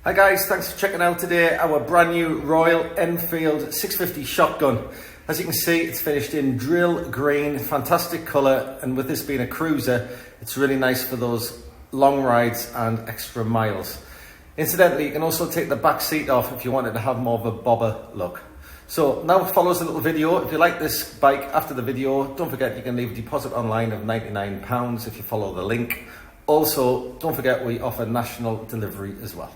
Hi guys, thanks for checking out today our brand new Royal Enfield 650 shotgun. As you can see, it's finished in drill green, fantastic colour, and with this being a cruiser, it's really nice for those long rides and extra miles. Incidentally, you can also take the back seat off if you wanted to have more of a bobber look. So now follows a little video. If you like this bike after the video, don't forget you can leave a deposit online of £99 if you follow the link. Also, don't forget we offer national delivery as well.